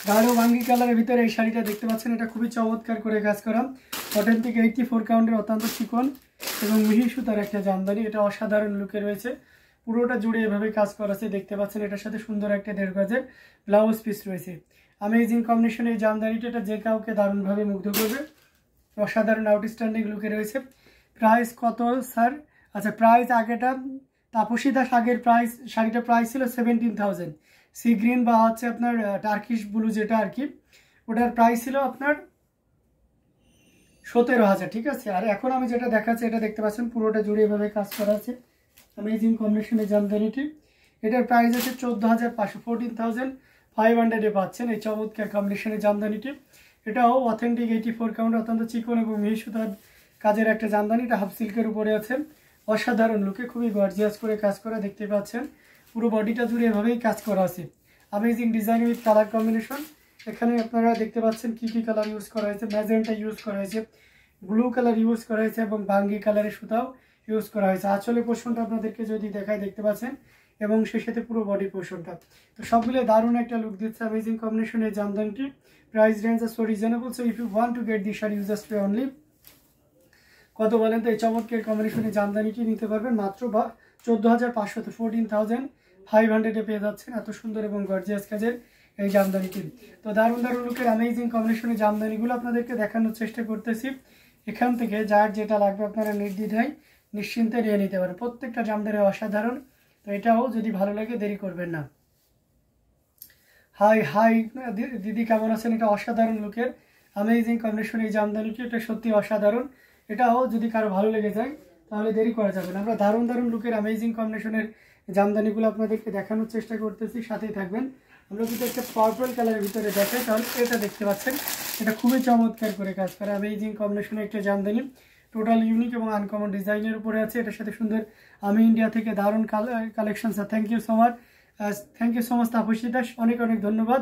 গাঢ় বাঙ্গি কালারের ভিতরে এই শাড়িটা দেখতে পাচ্ছেন, এটা খুবই চমৎকার করে কাজ করা। কটন থেকে 84 কাউন্টের অত্যন্ত চিকন এবং মিহি সুতার একটা জামদানি। এটা অসাধারণ লুকে রয়েছে, পুরোটা জুড়ে এভাবে কাজ করা আছে দেখতে পাচ্ছেন। এটার সাথে সুন্দর একটা 1.5 গজের ব্লাউজ পিস রয়েছে। অ্যামেজিং কম্বিনেশন এই জামদানিটা, এটা যে কাউকে দারুণভাবে মুগ্ধ করবে। অসাধারণ আউটস্ট্যান্ডিং লুকে রয়েছে। প্রাইস কত স্যার? আচ্ছা, প্রাইস আগেটা তাপসী দাস আগের প্রাইস শাড়িটা প্রাইস ছিল 17,000। সি গ্রিন বা হচ্ছে আপনার টার্কিশ ব্লু যেটা আর কি, ওটার প্রাইস ছিল আপনার 17,000, ঠিক আছে। আর এখন আমি যেটা দেখাচ্ছি এটা দেখতে পাচ্ছেন পুরোটা জুড়ে এভাবে কাজ করা আছে। অ্যামেজিং কম্বিনেশনের জামদানিটি, এটার প্রাইস আছে 14,500, 14,500 পাচ্ছেন এই চমৎকার কম্বিনেশনের জামদানিটি। এটাও অথেন্টিক 84 কাউন্ট, অত্যন্ত চিকন এবং মিহি সুতার কাজের একটা জামদানি। এটা হাফ সিল্কের উপরে আছে, অসাধারণ লুকে, খুবই গর্জিয়াস করে কাজ করা দেখতে পাচ্ছেন। পুরো বডিটা জুড়ে এভাবেই কাজ করা আছে। Amazing design with colour combination. এখানে আপনারা দেখতে পাচ্ছেন কি কি কালার ইউজ করা হয়েছে। ম্যাজেন্টা ইউজ করা হয়েছে, ব্লু কালার ইউজ করা হয়েছে এবং বাঙ্গি কালারের সুতাও ইউজ করা হয়েছে। আঁচলের পোর্শনটা আপনাদেরকে যদি দেখায় দেখতে পাচ্ছেন, এবং সেই সাথে পুরো বডি পোর্শনটা। তো সবগুলো দারুণ একটা লুক দিচ্ছে অ্যামেজিং কম্বিনেশনের জামদানিটি। Price range is so reasonable, so if you want to get this sari you just pay only কত বলেন তো? এই চমৎকার কম্বিনেশনের জামদানিটি নিতে পারবেন মাত্র 14,500, 14,500 পেয়ে যাচ্ছেন। এত সুন্দর এবং গর্জিয়াস কাজের এই জামদানিটি। তো দারুণ দারুণ লুকের অ্যামেজিং কম্বিনেশনের জামদানিগুলো আপনাদেরকে দেখানোর চেষ্টা করতেছি। এখান থেকে যার যেটা লাগবে আপনারা নির্দ্বিধায় নিশ্চিন্তে নিয়ে নিতে পারেন। প্রত্যেকটা জামদানি অসাধারণ। তো এটাও যদি ভালো লাগে দেরি করবেন না। হাই হাই দিদি, কেমন আছেন? এটা অসাধারণ লুকের অ্যামেজিং কম্বিনেশন এই জামদানিটি, এটা সত্যি অসাধারণ। এটাও যদি কারো ভালো লেগে যায় তাহলে দেরি করা যাবে না। আমরা দারুণ দারুণ লুকের অ্যামেজিং কম্বিনেশনের জামদানিগুলো আপনাদেরকে দেখানোর চেষ্টা করতেছি, সাথেই থাকবেন। আমরা যদি একটা পার্পল কালারের ভিতরে দেখাই তাহলে এটা দেখতে পাচ্ছেন, এটা খুবই চমৎকার করে কাজ করা অ্যামেজিং কম্বিনেশনের একটা জামদানি। টোটাল ইউনিক এবং আনকমন ডিজাইনের উপরে আছে। এটার সাথে সুন্দর আমি ইন্ডিয়া থেকে দারুণ collection. Sir thank you so much, thank you so much Tapasi Das, অনেক অনেক ধন্যবাদ।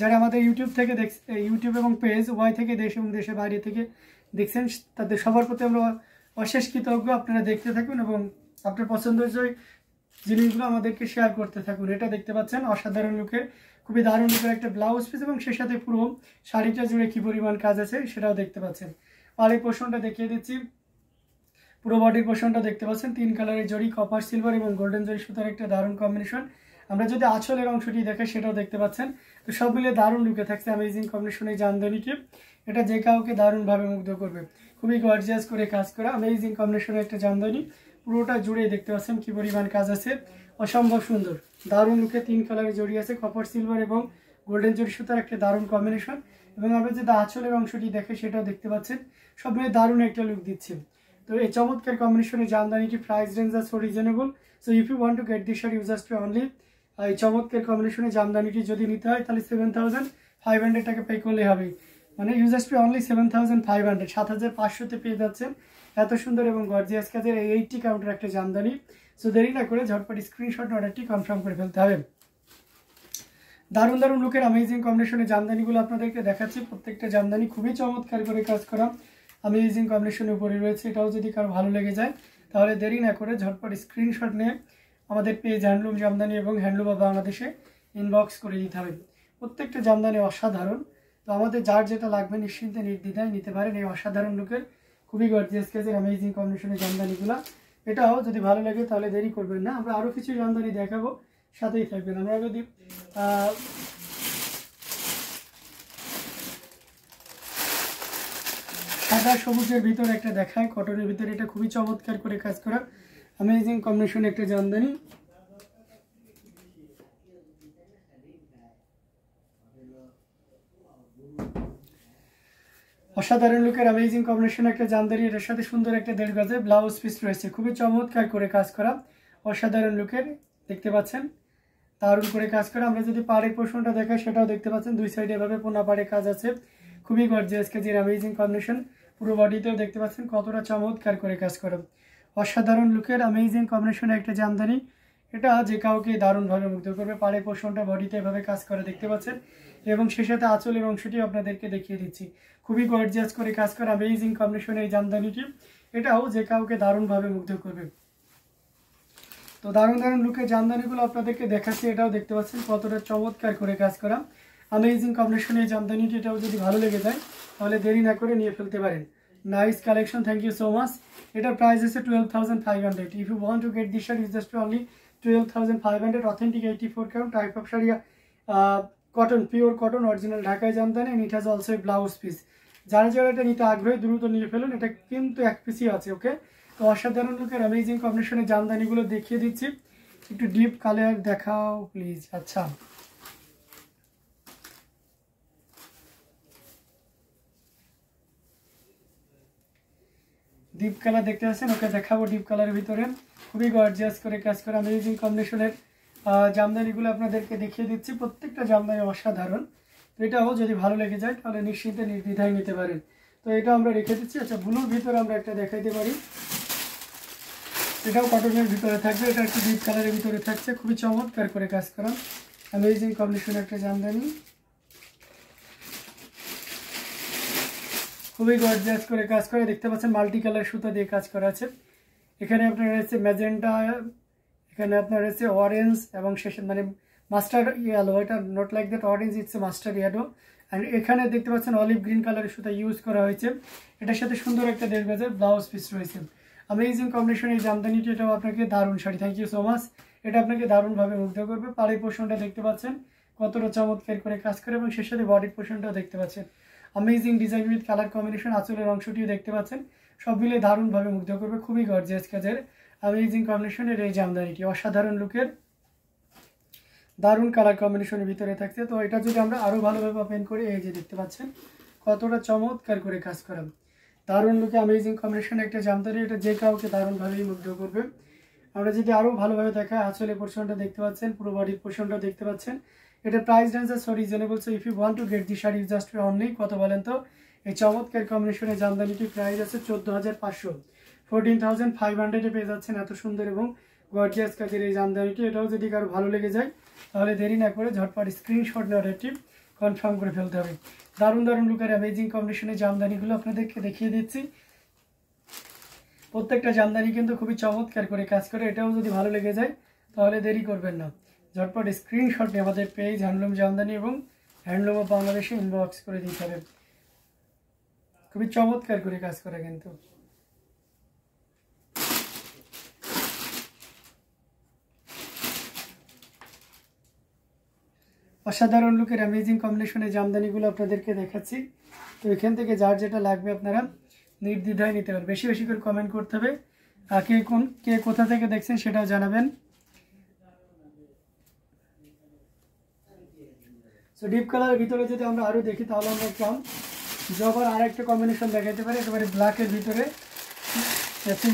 যারা আমাদের ইউটিউব থেকে ইউটিউব এবং পেজ ওয়াই থেকে দেশ এবং দেশের বাইরে থেকে দেখছেন, তাদের সবার প্রতি আমরা অশেষ কৃতজ্ঞ। আপনারা দেখতে থাকুন এবং আপনার পছন্দের জিনিসগুলো আমাদেরকে শেয়ার করতে থাকুন। এটা দেখতে পাচ্ছেন অসাধারণ লুকের, খুবই দারুণ লুকের একটা ব্লাউজ পিস, এবং সেই সাথে পুরো শাড়িটা জুড়ে কি পরিমাণ কাজ আছে সেটাও দেখতে পাচ্ছেন। পাড়ের পোর্শনটা দেখিয়ে দিচ্ছি, পুরো বডির পোর্শনটা দেখতে পাচ্ছেন 3 কালারের জড়ি, কপার সিলভার এবং গোল্ডেন জড়ি সুতার একটা দারুণ কম্বিনেশন। আমরা যদি আঁচলের অংশটি দেখাই সেটাও দেখতে পাচ্ছেন। তো সব মিলিয়ে দারুণ লুকে থাকছে অ্যামেজিং কম্বিনেশন এই জামদানিটি। এটা যে কাউকে দারুণভাবে মুগ্ধ করবে, খুবই গর্জিয়াস করে কাজ করা অ্যামেজিং কম্বিনেশনের একটা জামদানি। পুরোটা জুড়ে দেখতে পাচ্ছেন কি পরিমাণ কাজ আছে, অসম্ভব সুন্দর দারুণ লুকে। 3 কালারের জড়ি আছে, কপার সিলভার এবং গোল্ডেন জড়ি সুতার একটা দারুণ কম্বিনেশন। এবং আমরা যদি আঁচলের অংশটি দেখে সেটাও দেখতে পাচ্ছেন, সব মিলিয়ে দারুণ একটা লুক দিচ্ছে। তো এই চমৎকার কম্বিনেশনের জামদানিটি price range are so reasonable, so if you want to get this sari you just pay only. এই চমৎকার কম্বিনেশনের জামদানিটি যদি নিতে হয় তাহলে 7,500 টাকা পে করলে হবে। মানে ইউ জাস্ট পে অনলি 7,500, 7,500 পেয়ে যাচ্ছেন এত সুন্দর এবং গর্জিয়াস কাজের এই 80 কাউন্টের একটা জামদানি। সো দেরি না করে ঝটপট স্ক্রিনশট অর্ডারটি কনফার্ম করে ফেলতে হবে। দারুণ দারুণ লুকের অ্যামেজিং কম্বিনেশনের জামদানিগুলো আপনাদেরকে দেখাচ্ছি। প্রত্যেকটা জামদানি খুবই চমৎকার করে কাজ করা অ্যামেজিং কম্বিনেশনের উপরে রয়েছে। এটাও যদি কারো ভালো লেগে যায় তাহলে দেরি না করে ঝটপট স্ক্রিনশট নিয়ে আমাদের পেজ হ্যান্ডলুম জামদানি এবং হ্যান্ডলুম অফ বাংলাদেশে ইনবক্স করে দিতে হবে। প্রত্যেকটা জামদানি অসাধারণ। তো আমাদের যার যেটা লাগবে নিশ্চিন্তে নির্দ্বিধায় নিতে পারেন এই অসাধারণ লুকের খুবই গর্জিয়াস কাজের অ্যামেজিং কম্বিনেশনের জামদানিগুলো। এটাও যদি ভালো লাগে তাহলে দেরি করবেন না, আমরা আরও কিছু জামদানি দেখাবো, সাথেই থাকবেন। আমরা যদি সাদা সবুজের ভিতরে একটা দেখায়, কটনের ভিতরে, এটা খুবই চমৎকার করে কাজ করা অ্যামেজিং কম্বিনেশন একটা জামদানি। অসাধারণ লুকের অ্যামেজিং কম্বিনেশন একটা জামদানি। এটার সাথে সুন্দর একটা 1.5 গজের ব্লাউজ পিস রয়েছে, খুবই চমৎকার করে কাজ করা অসাধারণ লুকের, দেখতে পাচ্ছেন দারুণ করে কাজ করা। আমরা যদি পাড়ের পোর্শনটা দেখাই সেটাও দেখতে পাচ্ছেন, দুই সাইডে এভাবে পোনা পাড়ে কাজ আছে, খুবই গর্জিয়াস কাজের অ্যামেজিং কম্বিনেশন। পুরো বডিতেও দেখতে পাচ্ছেন কতটা চমৎকার করে কাজ করা অসাধারণ লুকের অ্যামেজিং কম্বিনেশন একটা জামদানি। এটা যে কাউকে দারুণভাবে মুগ্ধ করবে। পাড়ের পোর্শনটা বডিতে এভাবে কাজ করে দেখতে পাচ্ছেন, এবং সেই সাথে আঁচলের অংশটি আপনাদেরকে দেখিয়ে দিচ্ছি, খুবই গর্জিয়াস করে কাজ করা অ্যামেজিং কম্বিনেশন এই জামদানিটি। এটাও যে কাউকে দারুণভাবে মুগ্ধ করবে। তো দারুণ দারুণ লুকের জামদানিগুলো আপনাদেরকে দেখাচ্ছি, এটাও দেখতে পাচ্ছেন কতটা চমৎকার করে কাজ করা अमेजिंग कॉम्बिनेशन এই জামদানিটি, এটাও যদি ভালো লেগে যায় তাহলে দেরি না করে নিয়ে ফেলতে পারেন। Nice collection, thank you so much. এটার প্রাইস আছে 12,500। If you want to get this sari, is just only 12,500। Authentic 84 count type of sari, cotton, pure cotton, original ঢাকায় jamdani, and it has also a blouse piece. যারা যারা এটা নিতে আগ্রহী দ্রুত নিয়ে ফেলুন, এটা কিন্তু এক পিসই আছে। ওকে, তো অসাধারণ লুকের অ্যামেজিং কম্বিনেশনের জামদানিগুলো দেখিয়ে দিচ্ছি। একটু ডিপ কালার দেখাও প্লিজ। আচ্ছা, ডিপ কালার দেখতে পাচ্ছেন, ওকে দেখাবো ডিপ কালারের ভিতরে খুবই গর্জিয়াস করে কাজ করা অ্যামেজিং কম্বিনেশনের জামদানিগুলো আপনাদেরকে দেখিয়ে দিচ্ছি। প্রত্যেকটা জামদানি অসাধারণ। তো এটাও যদি ভালো লেগে যায় তাহলে নিশ্চিন্তে নির্দ্বিধায় নিতে পারেন। তো এটা আমরা রেখে দিচ্ছি। আচ্ছা, ব্লুর ভিতরে আমরা একটা দেখাইতে পারি, এটাও কটনের ভিতরে থাকবে। এটা একটু ডিপ কালারের ভিতরে থাকছে, খুবই চমৎকার করে কাজ করা অ্যামেজিং কম্বিনেশনের একটা জামদানি, খুবই গর্জিয়াস করে কাজ করে। দেখতে পাচ্ছেন মাল্টি কালার সুতা দিয়ে কাজ করা আছে। এখানে আপনার রয়েছে ম্যাজেন্টা, এখানে আপনার রয়েছে অরেঞ্জ এবং শেষে মানে মাস্টার্ড ইয়েলো। এটা not like that orange, it's a mustard yellow. And এখানে দেখতে পাচ্ছেন অলিভ গ্রিন কালারের সুতা ইউজ করা হয়েছে। এটার সাথে সুন্দর একটা 1.5 গজের ব্লাউজ পিস রয়েছে। অ্যামেজিং কম্বিনেশন এই জামদানিটি, এটাও আপনাকে দারুণ sari, thank you so much. এটা আপনাকে দারুণভাবে মুগ্ধ করবে। পাড়ি পোর্শনটা দেখতে পাচ্ছেন কতটা চমৎকার করে কাজ করে, এবং শেষ সাথে বডির পোর্শনটাও দেখতে পাচ্ছেন amazing design with colour combination. আঁচলের অংশটিও দেখতে পাচ্ছেন, সব মিলে দারুণভাবে মুগ্ধ করবে। খুবই গর্জিয়াস কাজের অ্যামেজিং কম্বিনেশনের এই জামদানিটি, অসাধারণ লুকের দারুণ কালার কম্বিনেশনের ভিতরে থাকছে। তো এটা যদি আমরা আরও ভালোভাবে ওপেন করি, এই যে দেখতে পাচ্ছেন কতটা চমৎকার করে কাজ করা দারুণ লুকে অ্যামেজিং কম্বিনেশন একটা জামদানি। এটা যে কাউকে দারুণভাবেই মুগ্ধ করবে। আমরা যদি আরও ভালোভাবে দেখা, আঁচলের পোর্শনটা দেখতে পাচ্ছেন, পুরো বডির পোর্শনটা দেখতে পাচ্ছেন। এটা প্রাইস রেঞ্জ আছে reasonable. So if you want to get the sari just only কত বলেন তো? এই চমৎকার কম্বিনেশনের জামদানিটির প্রাইস আছে 14,500। 14,500 পেয়ে যাচ্ছেন এত সুন্দর এবং গর্জিয়াস কাজের এই জামদানিটি। এটাও যদি কারো ভালো লেগে যায় তাহলে দেরি না করে ঝটপট স্ক্রিনশট নেওয়ার একটি কনফার্ম করে ফেলতে হবে। দারুণ দারুণ লুকের অ্যামেজিং কম্বিনেশনের জামদানিগুলো আপনাদেরকে দেখিয়ে দিচ্ছি। প্রত্যেকটা জামদানি কিন্তু খুবই চমৎকার করে কাজ করে। এটাও যদি ভালো লেগে যায় তাহলে দেরি করবেন না, ঝটপট স্ক্রিনশট নিয়ে আমাদের পেজ হ্যান্ডলুম জামদানি এবং হ্যান্ডলুম অফ বাংলাদেশে ইনবক্স করে দিতে হবে। খুবই চমৎকার করে কাজ করে কিন্তু। অসাধারণ লুকের অ্যামেজিং কম্বিনেশনের জামদানিগুলো আপনাদেরকে দেখাচ্ছি। তো এখান থেকে যার যেটা লাগবে আপনারা নির্দ্বিধায় নিতে পারবেন। বেশি বেশি করে কমেন্ট করতে হবে, কে কোথা থেকে দেখছেন সেটাও জানাবেন। সো ডিপ কালারের ভিতরে যদি আমরা আরও দেখি তাহলে আমরা কেমন জবার আর একটা কম্বিনেশন দেখাতে পারি। একেবারে ব্ল্যাকের ভিতরে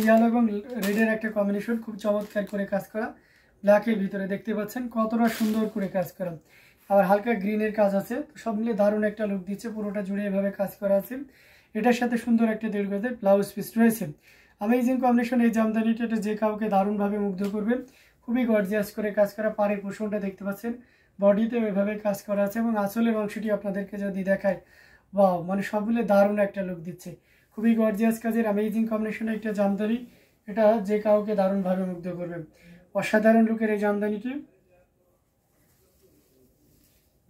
ইয়েলো এবং রেডের একটা কম্বিনেশন, খুব চমৎকার করে কাজ করা। ব্ল্যাকের ভিতরে দেখতে পাচ্ছেন কতটা সুন্দর করে কাজ করা, আবার হালকা গ্রিনের কাজ আছে। তো সব মিলে দারুণ একটা লুক দিচ্ছে, পুরোটা জুড়ে এভাবে কাজ করা আছে। এটার সাথে সুন্দর একটা 1.5 গজের ব্লাউজ পিস রয়েছে। অ্যামেজিং কম্বিনেশন এই জামদানিটা, এটা যে কাউকে দারুণভাবে মুগ্ধ করবে। খুবই গর্জিয়াস করে কাজ করা, পাড়ের পোর্শনটা দেখতে পাচ্ছেন, বডিতে এভাবে কাজ করা আছে, এবং আঁচলের অংশটি আপনাদেরকে যদি দেখায়, ওয়াও, মানে সব মিলে দারুণ একটা লুক দিচ্ছে। খুবই গর্জিয়াস কাজের অ্যামেজিং কম্বিনেশনের একটা জামদানি, এটা যে কাউকে দারুণভাবে মুগ্ধ করবে। অসাধারণ লুকের এই জামদানিটি,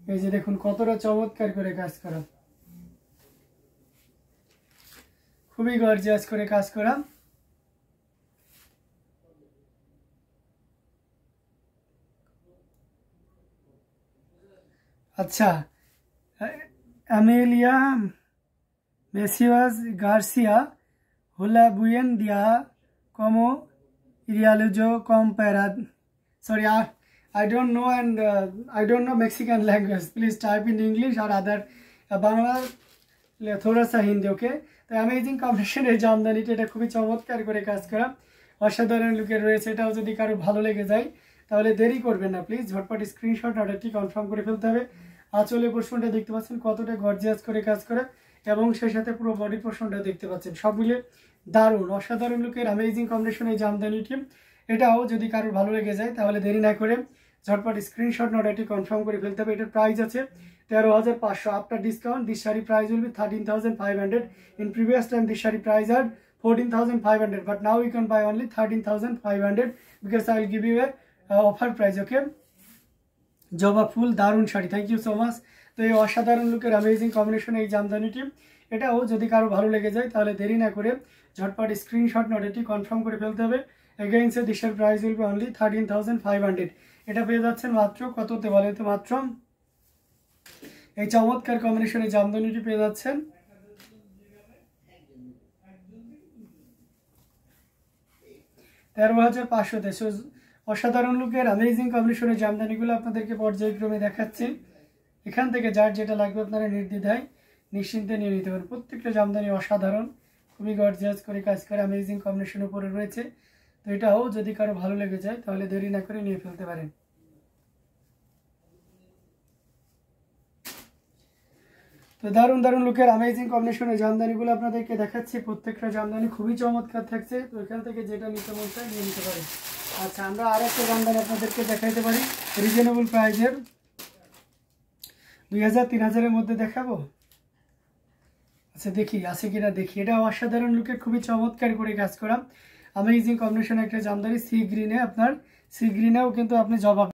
এই যে দেখুন কতটা চমৎকার করে কাজ করা, খুবই গর্জিয়াস করে কাজ করা। আচ্ছা, Amelia Mesias Garcia Hola buen día como realizo comparar. Sorry, I don't know, and I don't know Mexican language. Please type in English or other Bangla थोड़ा सा हिंदी। ओके, तो अमेजिंग कम्बिनेशन এই জামদানিটা, এটা খুবই চমৎকার করে কাজ করা, অসাধারণ লুকের রয়েছে। এটাও যদি কারো ভালো লেগে যায় তাহলে দেরি করবেন না, প্লিজ ঝটপট স্ক্রিনশট অর্ডারটি কনফার্ম করে ফেলতে হবে। আঁচলের পোর্শনটা দেখতে পাচ্ছেন কতটা গর্জিয়াস করে কাজ করা, এবং সেই সাথে পুরো বডি পোর্শনটা দেখতে পাচ্ছেন, সব মিলে দারুণ অসাধারণ লুকের অ্যামেজিং কম্বিনেশন এই জামদানিটি। এটাও যদি কারোর ভালো লেগে যায় তাহলে দেরি না করে ঝটপট স্ক্রিনশট অর্ডারটি কনফার্ম করে ফেলতে হবে। এটার প্রাইস আছে 13,500 after discount. This sari price will be 13,500। In previous time this sari price are 14,500, but now you can buy only 13,500 because I will give you a offer price. Okay, জবা ফুল দারুণ sari, thank you so much. তো এই অসাধারণ লুকের amazing combination এই জামদানিটি, এটাও যদি কারো ভালো লেগে যায় তাহলে দেরি না করে ঝটপট স্ক্রিনশট নোট এটি কনফার্ম করে ফেলতে হবে। এগেইনস্ট দিসের প্রাইস উইল বি অনলি 13,500। এটা পেয়ে যাচ্ছেন মাত্র কততে বলে তো, মাত্র এই চমৎকার কম্বিনেশনে জামদানিটি পেয়ে যাচ্ছেন 13,500-তে। অসাধারণ লুকের অ্যামেজিং কম্বিনেশনের জামদানিগুলো আপনাদেরকে পর্যায়ক্রমে দেখাচ্ছি। এখান থেকে যার যেটা লাগবে আপনারা নির্দ্বিধায় নিশ্চিন্তে নিয়ে নিতে পারেন। প্রত্যেকটা জামদানি অসাধারণ, খুবই গর্জিয়াস করে কাজ করে অ্যামেজিং কম্বিনেশন উপরে রয়েছে। তো এটাও যদি কারো ভালো লেগে যায় তাহলে দেরি না করে নিয়ে ফেলতে পারেন। তো দারুণ দারুণ লুকের অ্যামেজিং কম্বিনেশনের জামদানিগুলো আপনাদেরকে দেখাচ্ছি। প্রত্যেকটা জামদানি খুবই চমৎকার থাকছে। তো এখান থেকে যেটা নিতে মন চায় নিয়ে নিতে পারেন। আচ্ছা, আমরা আর একটা জামদানি আপনাদেরকে দেখাইতে পারি রিজনেবল প্রাইজের, 2000-3000-এর মধ্যে দেখাবো। আচ্ছা দেখি আছে কিনা দেখি। এটা অসাধারণ লুকের খুবই চমৎকার করে কাজ করা অ্যামেজিং কম্বিনেশন একটা জামদানি, সি গ্রিনে, আপনার সি গ্রিনেও কিন্তু আপনি জবাব